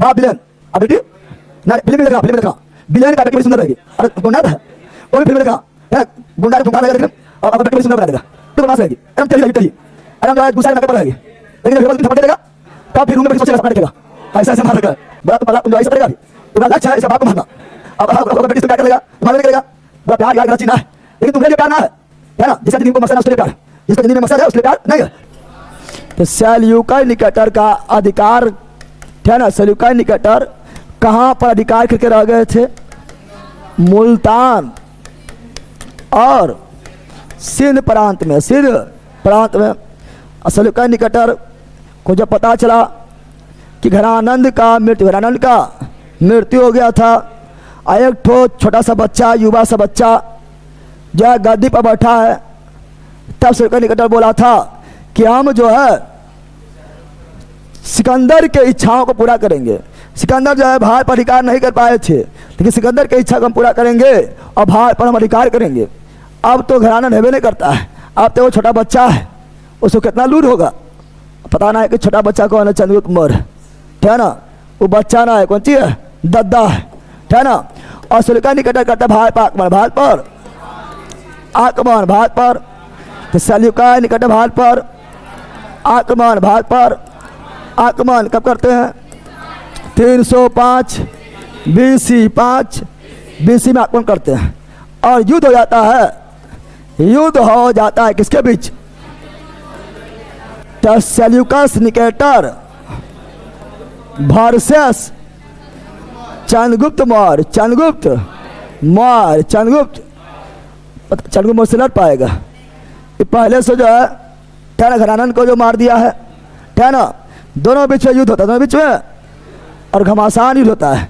बाप विलेन। अब बेटी ना फिल्म में देखा, फिल्म में देखा विलेन का बेटी बड़ी सुंदर रहेगी। अरे गुंडा है वो भी फिल्म में देखा है, गुंडा को ठुमका देगा और बेटी बड़ी सुंदर बना देगा, तो बना सकेगी एकदम चली चली एकदम जो है दूसरे नंबर पर रहेगी। लेकिन जब थप्पड़ देगा तब फिर रूम में सोचेगा, सपना देखेगा ऐसा ऐसा मारेगा बड़ा, तो तुम जो ऐसा करेगा तुम्हारा लक्ष्य है इसे बाप को मारना। अब बेटी से क्या करेगा, तुम्हारे करेगा बड़ा प्यार यार चीना है, लेकिन तुम्हारे लिए प्यार ना है ना, जिसका जिंदगी को मकसद है उसके लिए प्यार, जिसका जिंदगी में मकसद है उसके लिए प्यार नहीं है। तो सेल्यूकस निकेटर का अधिकार है ना, सेल्यूकस निकेटर कहाँ पर अधिकार करके रह गए थे? मुल्तान और सिंध प्रांत में, सिंध प्रांत में। सेल्यूकस निकेटर को जब पता चला कि घरानंद का मृत्यु हो गया था, एक ठो छोटा सा बच्चा, युवा सा बच्चा जो है गद्दी पर बैठा है, तब सेल्यूकस निकेटर बोला था कि हम जो है सिकंदर के इच्छाओं को पूरा करेंगे। सिकंदर जो है भारत पर अधिकार नहीं कर पाए थे, लेकिन सिकंदर के इच्छा को हम पूरा करेंगे और भारत पर हम अधिकार करेंगे। अब तो घराना नेबे नहीं करता है, अब तो वो छोटा बच्चा है, उसको कितना लूर होगा पता ना है कि छोटा बच्चा कौन है, चंद्रगुप्त मौर्य है ना, वो बच्चा ना है, कौन सी है, दद्दा है ना। और सेल्यूकस निकेटर करता भारत पर आक्रमण, भारत पर आक्रमण, भारत पर। तो सेल्यूकस निकेटर भारत पर आक्रमण, भारत पर आक्रमण कब करते हैं? 305 BC, 5 BC में आक्रमण करते हैं और युद्ध हो जाता है, युद्ध हो जाता है किसके बीच? तो Seleucus Nicator versus Chandragupta Maurya, Chandragupta Maurya, Chandragupta Maurya से लड़ पाएगा? ये पहले से जो है ना घरानंद को जो मार दिया है ना, दोनों बीच में युद्ध होता है, दोनों बीच में, और घमासान युद्ध होता है।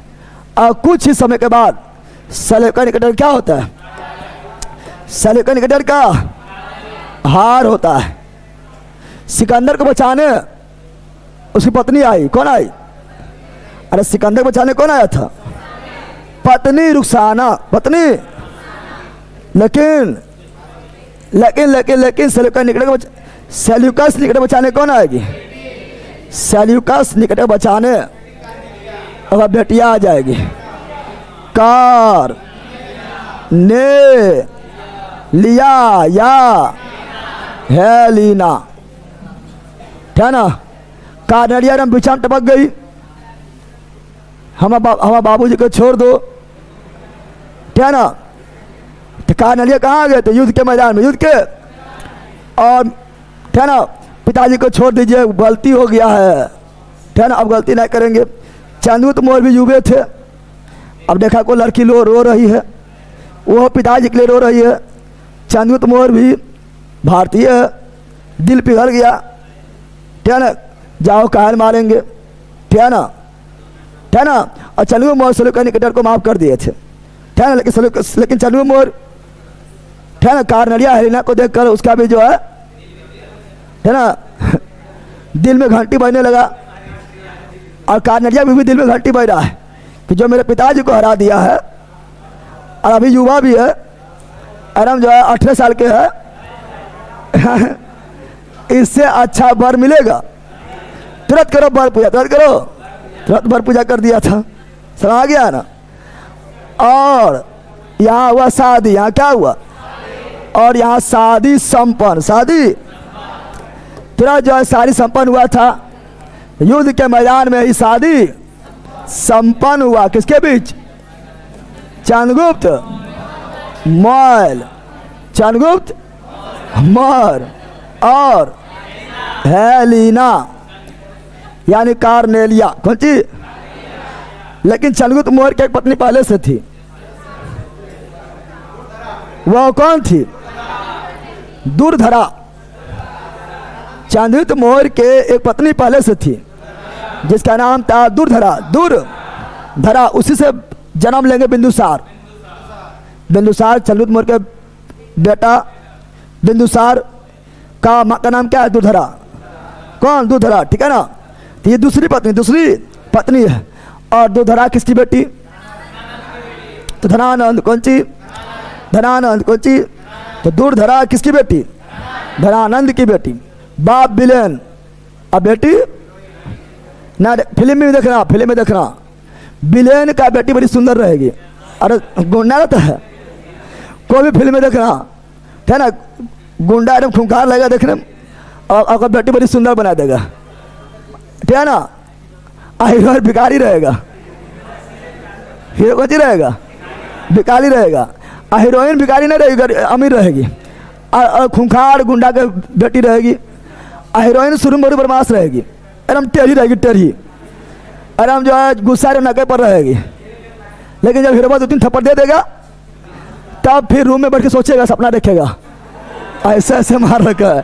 और कुछ ही समय के बाद सेल्यूकस निकेटर क्या होता है? सेल्यूकस निकेटर का हार होता है। सिकंदर को बचाने उसकी पत्नी आई, कौन आई? अरे सिकंदर को बचाने कौन आया था? पत्नी रुखसाना, पत्नी। लेकिन लेकिन लेकिन लेकिन सेल्यूकस निकेटर बचाने कौन आएगी? सेल्यूकस निकेटर बचाने अगर बेटिया आ जाएगी, कार ने लिया या हेलिना, है ना। कारनेलिया रम बिछान टपक गई, हम बाबूजी को छोड़ दो, है ना। तो कारनेलिया कहाँ गए थे? युद्ध के मैदान में, युद्ध के, और है ना पिताजी को छोड़ दीजिए, गलती हो गया है ना, अब गलती नहीं करेंगे। चंद्रगुप्त मौर्य भी युवे थे, अब देखा कोई लड़की रो रही है, वो पिताजी के लिए रो रही है। चंद्रगुप्त मौर्य भी भारतीय है, दिल पिघल गया, है ना, जाओ कायल मारेंगे, है ना। और चंद्रगुप्त मौर्य सेल्यूकस निकेटर को माफ कर दिए थे, है ना। लेकिन चंद्रगुप्त मौर्य, है ना, कारनेलिया हेलिना को देखकर उसका भी जो है ना दिल में घंटी बजने लगा, और कारनेलिया भी दिल में घंटी बज रहा है कि जो मेरे पिताजी को हरा दिया है, और अभी युवा भी है, आराम जो है 18 साल के है इससे अच्छा वर मिलेगा। तुरंत करो वर पूजा, तुरंत करो, तुरंत वर पूजा कर दिया था, समझ गया ना। और यहाँ हुआ शादी, यहाँ क्या हुआ? और यहाँ शादी संपन्न, शादी तुरंत जो है शादी संपन्न हुआ था, युद्ध के मैदान में ही शादी संपन्न हुआ। किसके बीच? चंद्रगुप्त मौर्य, चंद्रगुप्त मौर्य और हेलिना यानी कारनेलिया, कौन सी? लेकिन चंद्रगुप्त मौर्य की एक पत्नी पहले से थी, वह कौन थी? दुर्धरा। चंद्रगुप्त मौर्य के एक पत्नी पहले से थी जिसका नाम था दुर्धरा, दुर्धरा। उसी से जन्म लेंगे बिंदुसार। बिंदुसार चंद्रगुप्त मौर्य के बेटा बिंदुसार का माँ का नाम क्या है? दुर्धरा। कौन? दुर्धरा, ठीक है ना। तो ये दूसरी पत्नी है। और दुर्धरा किसकी बेटी? तो धनानंद, कौन सी? धनानंद, कौन सी? तो दुर्धरा किसकी बेटी? धनानंद की बेटी। बाप विलेन और बेटी ना फिल्म में देखना, फिल्म में देखना विलेन का बेटी बड़ी सुंदर रहेगी। अरे गुंडा रहता है, कोई भी फिल्म में देखना है ना, गुंडा एकदम खूंखार लगेगा देखने में और बेटी बड़ी सुंदर बना देगा, ठीक है ना। हीरो भिखारी रहेगा, हीरो कौन रहेगा, भिखारी रहेगा। हीरोइन भिखारी नहीं रहेगी, अमीर रहेगी। और खूंखार गुंडा के बेटी रहेगी। हीरोइन शुरू में बड़ी बदमाश रहेगी, एकदम टेढ़ी रहेगी, टेढ़ी एकदम जो है गुस्सा नके पर रहेगी। लेकिन जब हीरो 2-3 थप्पड़ दे देगा तब फिर रूम में बैठ के सोचेगा, सपना देखेगा ऐसे ऐसे मार रखा है,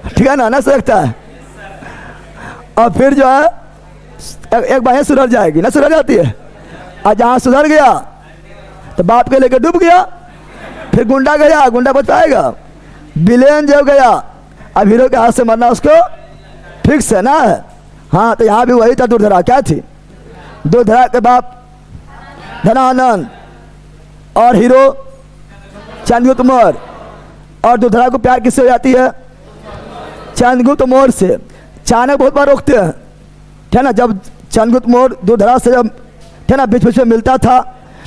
ठीक है ना, ना सकता है। और फिर जो है एक बार सुधर जाएगी, ना सुधर जाती है। और जहाँ सुधर गया तो बाप के लेके डूब गया। फिर गुंडा गया, गुंडा बच पाएगा। विलेन जब गया, अब हीरो के हाथ से मरना उसको फिक्स है ना। हाँ, तो यहाँ भी वही था दुर्धरा। क्या थी? दुर्धरा के बाप धनानंद और हीरो चंद्रगुप्त मौर्य। और दुर्धरा को प्यार किससे हो जाती है? चंद्रगुप्त मौर्य से। चाणक्य बहुत बार रोकते हैं, ठीक है ना। जब चंद्रगुप्त मौर्य दुर्धरा से जब, ठीक है ना, बीच बीच में मिलता था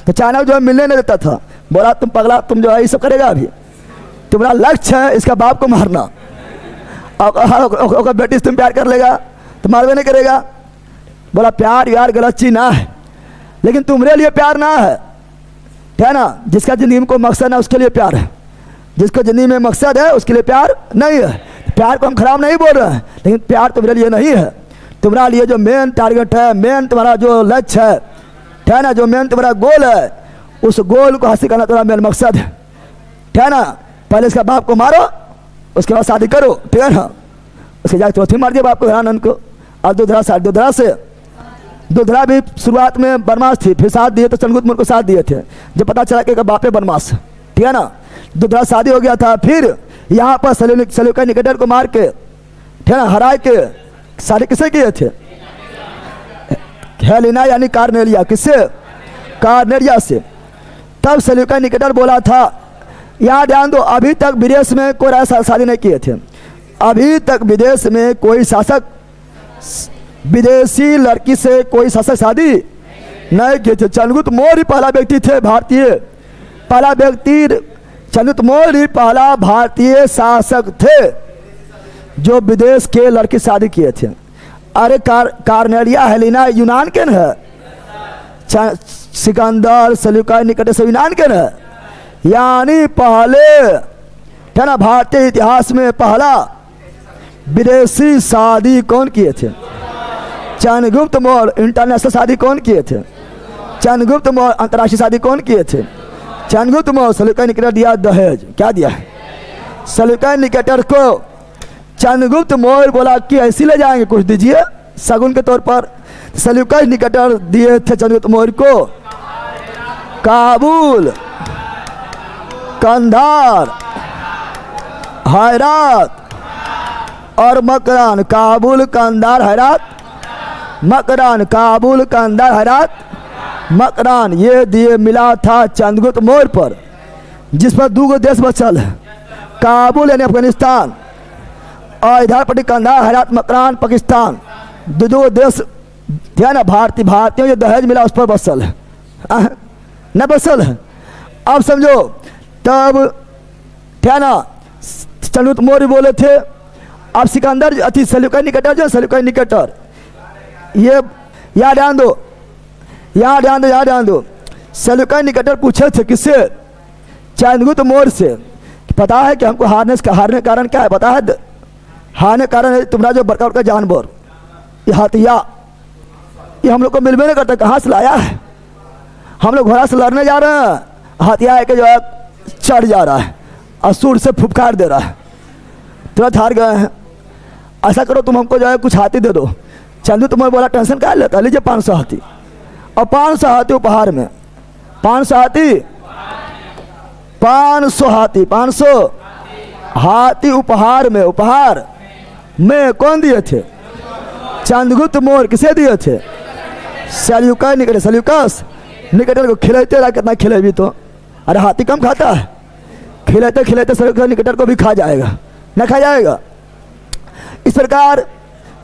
तो चाणक्य जो है मिलने नहीं देता था। बोला तुम पगला, तुम जो है ये सब करेगा, अभी तुम्हारा लक्ष्य है इसका बाप को मारना। और बेटी से तुम प्यार कर लेगा तो मारवे नहीं करेगा। बोला प्यार यार गलत चीज ना है, लेकिन तुम्हारे लिए प्यार ना है, ठीक है ना। जिसका जिंदगी में कोई मकसद है उसके लिए प्यार है, जिसको जिंदगी में मकसद है उसके लिए प्यार नहीं है। प्यार को हम खराब नहीं बोल रहे हैं, लेकिन प्यार तुम्हारे लिए नहीं है। तुम्हारा लिए जो मेन टारगेट है, मेन तुम्हारा जो लक्ष्य है, ठीक है ना, जो मेन तुम्हारा गोल है, उस गोल को हासिल करना तुम्हारा मेन मकसद है, ठीक है ना। पहले इसका बाप को मारो, उसके बाद शादी करो, ठीक है ना। उसके जाके चौथी मार दिया बाप को, धनानंद को। और दुर्धरा भी शुरुआत में बदमाश थी, फिर साथ दिए तो चंद्रगुप्त मौर्य को साथ दिए थे जब पता चला कि बापे बदमाश, ठीक है ना। दुर्धरा शादी हो गया था। फिर यहाँ पर सेल्यूकस निकेटर को मार के, ठीक है ना, हरा के शादी किससे किए थे? हेलेना यानी कार्नेलिया। किससे? कार्नेलिया से। तब सेल्यूकस निकेटर बोला था, यहाँ ध्यान दो, अभी तक विदेश में कोई राजा शादी नहीं किए थे। अभी तक विदेश में कोई शासक विदेशी लड़की से कोई शासक शादी नहीं किए थे। चंद्रगुप्त मौर्य पहला व्यक्ति थे, भारतीय पहला व्यक्ति। चंद्रगुप्त मौर्य पहला भारतीय शासक थे जो विदेश के लड़की शादी किए थे। अरे कार्नेलिया हेलेना यूनान के न है, सिकंदर सेल्यूकस निकेटर सब यूनान के न है। यानी पहले, है ना, भारतीय इतिहास में पहला विदेशी शादी कौन किए थे? चंद्रगुप्त मौर्य। इंटरनेशनल शादी कौन किए थे? चंद्रगुप्त मौर्य। अंतर्राष्ट्रीय शादी कौन किए थे? चंद्रगुप्त मौर्य। सेल्यूकस निकेटर दिया दहेज। क्या दिया है? सेल्यूकस निकेटर को चंद्रगुप्त मौर्य बोला कि ऐसी ले जाएंगे, कुछ दीजिए शगुन के तौर पर। सेल्यूकस निकेटर दिए थे चंद्रगुप्त मौर्य को काबुल, कंधार, हेरात और मकरान। काबुल, कंधार, हेरात, मकरान। काबुल, कंधार, हेरात, मकरान। ये दिए मिला था चंद्रगुप्त मौर्य पर, जिस पर 2 देश बचल है, काबुल यानी अफगानिस्तान और इधर पट्टी कंधार, हेरात, मकरान, पाकिस्तान। 2 देश, क्या ना, भारतीयों जो दहेज मिला उस पर बसल है, न बसल है। अब समझो, तब क्या ना, चंद्रगुप्त मौर्य बोले थे। अब सिकंदर अति सेल्यूकस निकेटर जो सेल्यूकस निकेटर, ये याद ध्यान दो, यहाँ ध्यान दो। सेल्यूकस निकेटर पूछे थे किससे? चंद्रगुप्त मौर्य से। पता है कि हमको हारने कारण क्या है? पता है हारने कारण है तुम्हारा जो बड़का बड़का जानवर, ये हाथिया, ये हम लोग को मिलवे नहीं करता। कहाँ से लाया है? हम लोग घोड़ा से लड़ने जा रहे हैं, हाथिया है कि जो है चढ़ जा रहा है और सूर से फुफकार दे रहा है, तुरंत हार गए हैं। ऐसा करो तुम हमको जो है कुछ हाथी दे दो। चंदू तुम्हें बोला टेंशन क्या लेता, लीजिए 500 हाथी। और 500 हाथी उपहार में, 500 हाथी, 500 हाथी, 500 हाथी उपहार में। उपहार में कौन दिए थे? चंद्रगुप्त मौर्य। किसे दिए थे? Seleucus Nicator. सेल्यूकस निकेटर को खिलाते रहा, कितना खिलेगी तो। अरे हाथी कम खाता है, खिलाते खिलाते सेल्यूकस निकेटर को भी खा जाएगा, न खा जाएगा। इस प्रकार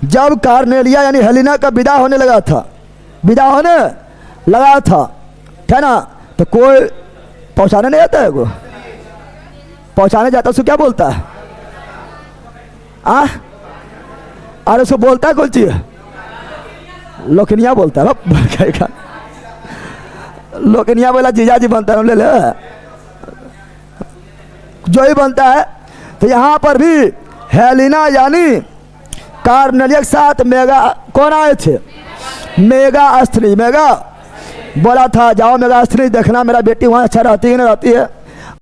जब कार्नेलिया यानी हेलिना का विदा होने लगा था, विदा होने लगा था, है ना, तो कोई पहुंचाने नहीं आता है, को पहुंचाने जाता उसको क्या बोलता है? अरे उसको बोलता है कोई चीज, लोकनिया बोलता है। लोकनिया बोला जीजा जी बनता है, ले ले जो ही बनता है। तो यहाँ पर भी हेलिना यानी कार्नेलिया के साथ मेगा कौन आए थे? मेगा स्त्री। मेगा बोला था जाओ मेगा स्त्री देखना मेरा बेटी वहाँ अच्छा रहती है ना रहती है।